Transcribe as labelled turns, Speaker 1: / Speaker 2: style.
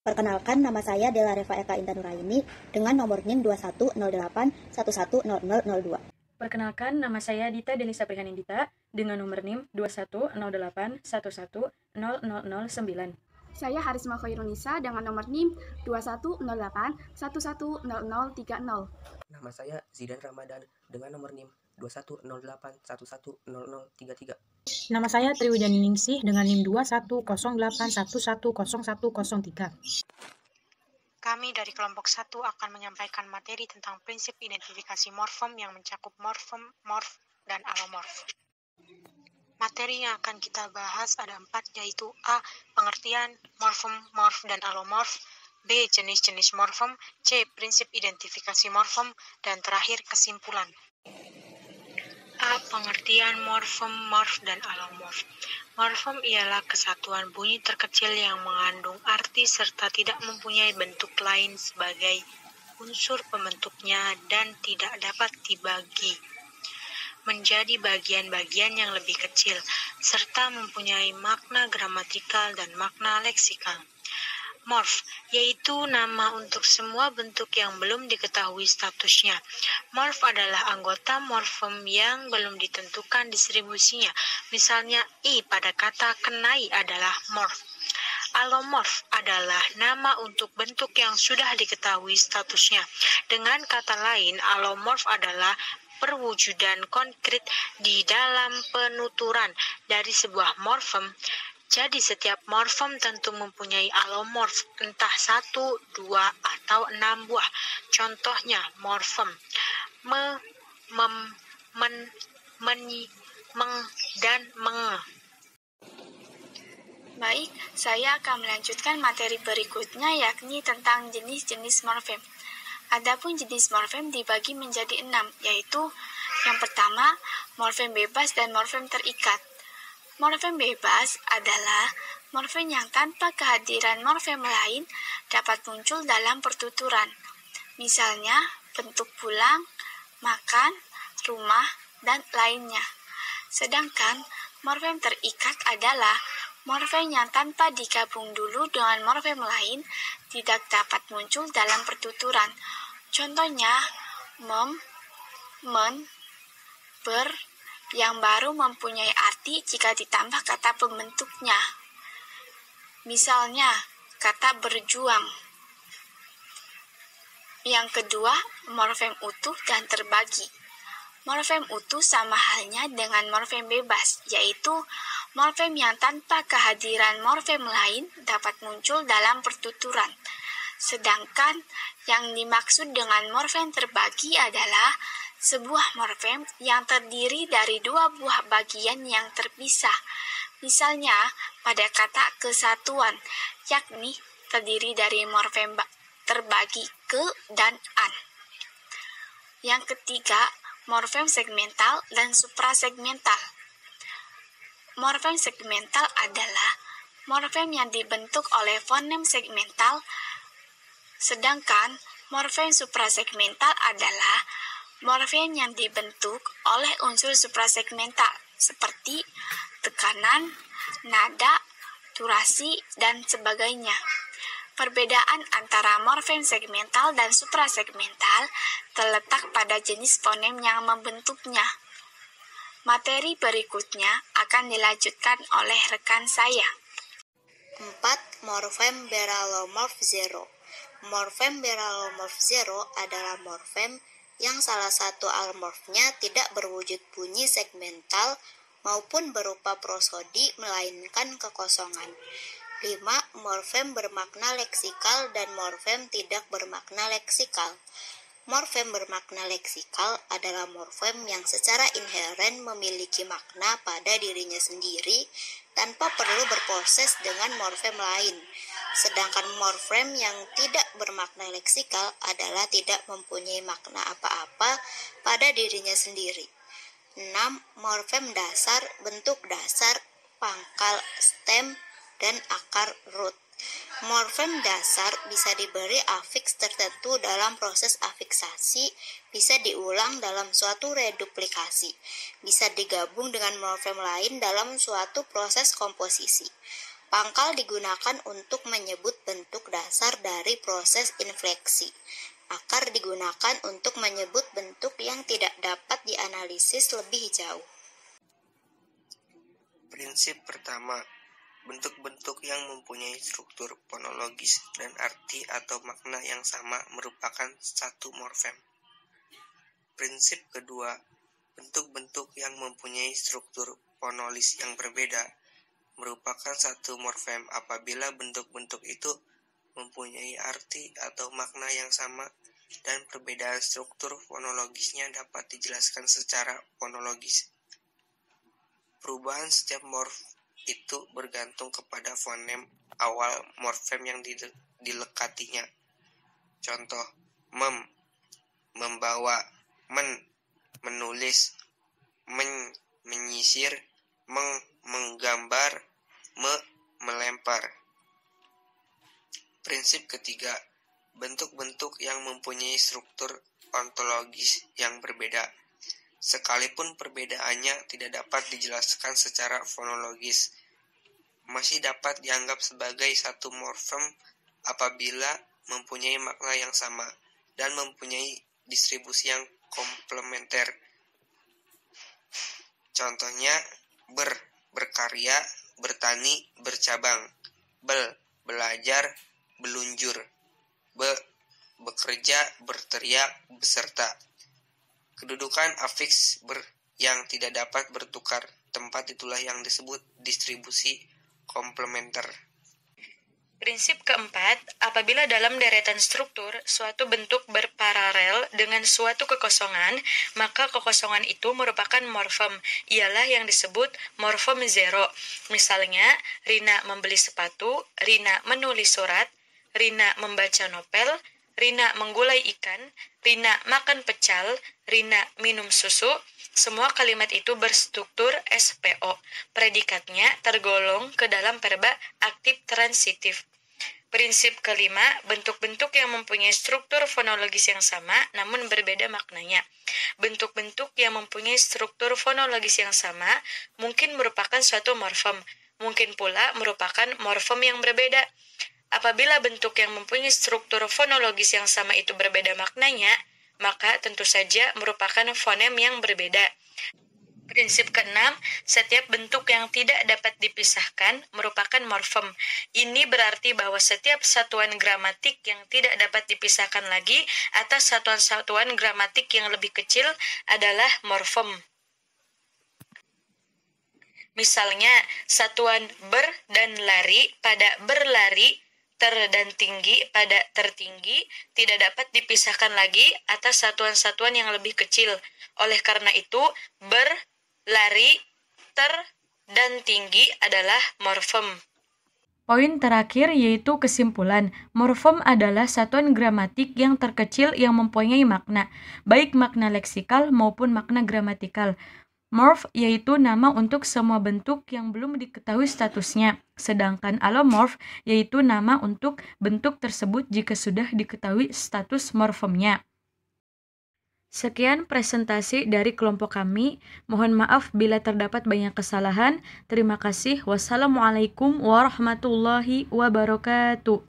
Speaker 1: Perkenalkan, nama saya Della Reva Eka Intanuraini dengan nomor NIM 2108110002.
Speaker 2: Perkenalkan, nama saya Dita Delisa Prihanindita dengan nomor NIM 2108110009.
Speaker 3: Saya Harisma Khairunisa dengan nomor NIM 2108110030.
Speaker 4: Nama saya Zidan Ramadan dengan nomor NIM 2108110033.
Speaker 5: Nama saya Triwijani Ningsih dengan NIM 210811010103.
Speaker 6: Kami dari kelompok 1 akan menyampaikan materi tentang prinsip identifikasi morfem yang mencakup morfem, morf, dan alomorf. Materi yang akan kita bahas ada 4, yaitu A. Pengertian morfem, morf, dan alomorf, B. Jenis-jenis morfem, C. Prinsip identifikasi morfem, dan terakhir kesimpulan. A. Pengertian morfem, morf, dan alomorf. Morfem ialah kesatuan bunyi terkecil yang mengandung arti serta tidak mempunyai bentuk lain sebagai unsur pembentuknya dan tidak dapat dibagi menjadi bagian-bagian yang lebih kecil, serta mempunyai makna gramatikal dan makna leksikal. Morf, yaitu nama untuk semua bentuk yang belum diketahui statusnya. Morf adalah anggota morfem yang belum ditentukan distribusinya. Misalnya, I pada kata kenai adalah morf. Alomorf adalah nama untuk bentuk yang sudah diketahui statusnya. Dengan kata lain, alomorf adalah perwujudan konkret di dalam penuturan dari sebuah morfem. Jadi setiap morfem tentu mempunyai alomorf, entah 1, 2, atau 6 buah. Contohnya morfem me, mem, men, menyi, meng, dan menge.
Speaker 3: Baik, saya akan melanjutkan materi berikutnya, yakni tentang jenis-jenis morfem. Adapun jenis morfem dibagi menjadi 6, yaitu yang pertama, morfem bebas dan morfem terikat. Morfem bebas adalah morfem yang tanpa kehadiran morfem lain dapat muncul dalam pertuturan. Misalnya, bentuk pulang, makan, rumah, dan lainnya. Sedangkan morfem terikat adalah morfem yang tanpa digabung dulu dengan morfem lain tidak dapat muncul dalam pertuturan. Contohnya, mem, men, ber, yang baru mempunyai arti jika ditambah kata pembentuknya. Misalnya, kata berjuang. Yang kedua, morfem utuh dan terbagi. Morfem utuh sama halnya dengan morfem bebas, yaitu morfem yang tanpa kehadiran morfem lain dapat muncul dalam pertuturan. Sedangkan yang dimaksud dengan morfem terbagi adalah sebuah morfem yang terdiri dari 2 buah bagian yang terpisah. Misalnya, pada kata kesatuan, yakni terdiri dari morfem terbagi ke dan an. Yang ketiga, morfem segmental dan suprasegmental. Morfem segmental adalah morfem yang dibentuk oleh fonem segmental, sedangkan morfem suprasegmental adalah morfem yang dibentuk oleh unsur suprasegmental seperti tekanan, nada, durasi, dan sebagainya. Perbedaan antara morfem segmental dan suprasegmental terletak pada jenis fonem yang membentuknya. Materi berikutnya akan dilanjutkan oleh rekan saya.
Speaker 1: 4. Morfem beralomorf 0. Morfem beralomorf 0 adalah morfem yang salah satu alomorfnya tidak berwujud bunyi segmental maupun berupa prosodi melainkan kekosongan. 5. Morfem bermakna leksikal dan morfem tidak bermakna leksikal. Morfem bermakna leksikal adalah morfem yang secara inheren memiliki makna pada dirinya sendiri tanpa perlu berproses dengan morfem lain. Sedangkan morfem yang tidak bermakna leksikal adalah tidak mempunyai makna apa-apa pada dirinya sendiri. 6. Morfem dasar, bentuk dasar, pangkal, stem, dan akar root. Morfem dasar bisa diberi afiks tertentu dalam proses afiksasi, bisa diulang dalam suatu reduplikasi, bisa digabung dengan morfem lain dalam suatu proses komposisi. Pangkal digunakan untuk menyebut bentuk dasar dari proses infleksi. Akar digunakan untuk menyebut bentuk yang tidak dapat dianalisis lebih jauh.
Speaker 7: Prinsip pertama, bentuk-bentuk yang mempunyai struktur fonologis dan arti atau makna yang sama merupakan satu morfem. Prinsip kedua, bentuk-bentuk yang mempunyai struktur fonolis yang berbeda merupakan satu morfem apabila bentuk-bentuk itu mempunyai arti atau makna yang sama dan perbedaan struktur fonologisnya dapat dijelaskan secara fonologis. Perubahan setiap morf itu bergantung kepada fonem awal morfem yang dilekatinya. Contoh, membawa, menulis, menyisir, menggambar, melempar. Prinsip ketiga, bentuk-bentuk yang mempunyai struktur ontologis yang berbeda, sekalipun perbedaannya tidak dapat dijelaskan secara fonologis, masih dapat dianggap sebagai satu morfem apabila mempunyai makna yang sama dan mempunyai distribusi yang komplementer. Contohnya, berkarya, bertani, bercabang, belajar, belunjur, bekerja, berteriak, beserta. Kedudukan afiks yang tidak dapat bertukar tempat itulah yang disebut distribusi komplementer.
Speaker 8: Prinsip keempat, apabila dalam deretan struktur suatu bentuk berparalel dengan suatu kekosongan, maka kekosongan itu merupakan morfem, ialah yang disebut morfem zero. Misalnya, Rina membeli sepatu, Rina menulis surat, Rina membaca novel, Rina menggulai ikan, Rina makan pecal, Rina minum susu. Semua kalimat itu berstruktur SPO. Predikatnya tergolong ke dalam verba aktif transitif. Prinsip kelima, bentuk-bentuk yang mempunyai struktur fonologis yang sama namun berbeda maknanya. Bentuk-bentuk yang mempunyai struktur fonologis yang sama mungkin merupakan suatu morfem, mungkin pula merupakan morfem yang berbeda. Apabila bentuk yang mempunyai struktur fonologis yang sama itu berbeda maknanya, maka tentu saja merupakan fonem yang berbeda. Prinsip keenam, setiap bentuk yang tidak dapat dipisahkan merupakan morfem. Ini berarti bahwa setiap satuan gramatik yang tidak dapat dipisahkan lagi atas satuan-satuan gramatik yang lebih kecil adalah morfem. Misalnya, satuan ber dan lari pada berlari, ter dan tinggi pada tertinggi tidak dapat dipisahkan lagi atas satuan-satuan yang lebih kecil. Oleh karena itu, ber, lari, ter, dan tinggi adalah morfem.
Speaker 2: Poin terakhir yaitu kesimpulan. Morfem adalah satuan gramatik yang terkecil yang mempunyai makna, baik makna leksikal maupun makna gramatikal. Morf yaitu nama untuk semua bentuk yang belum diketahui statusnya, sedangkan alomorf yaitu nama untuk bentuk tersebut jika sudah diketahui status morfemnya. Sekian presentasi dari kelompok kami. Mohon maaf bila terdapat banyak kesalahan. Terima kasih. Wassalamualaikum warahmatullahi wabarakatuh.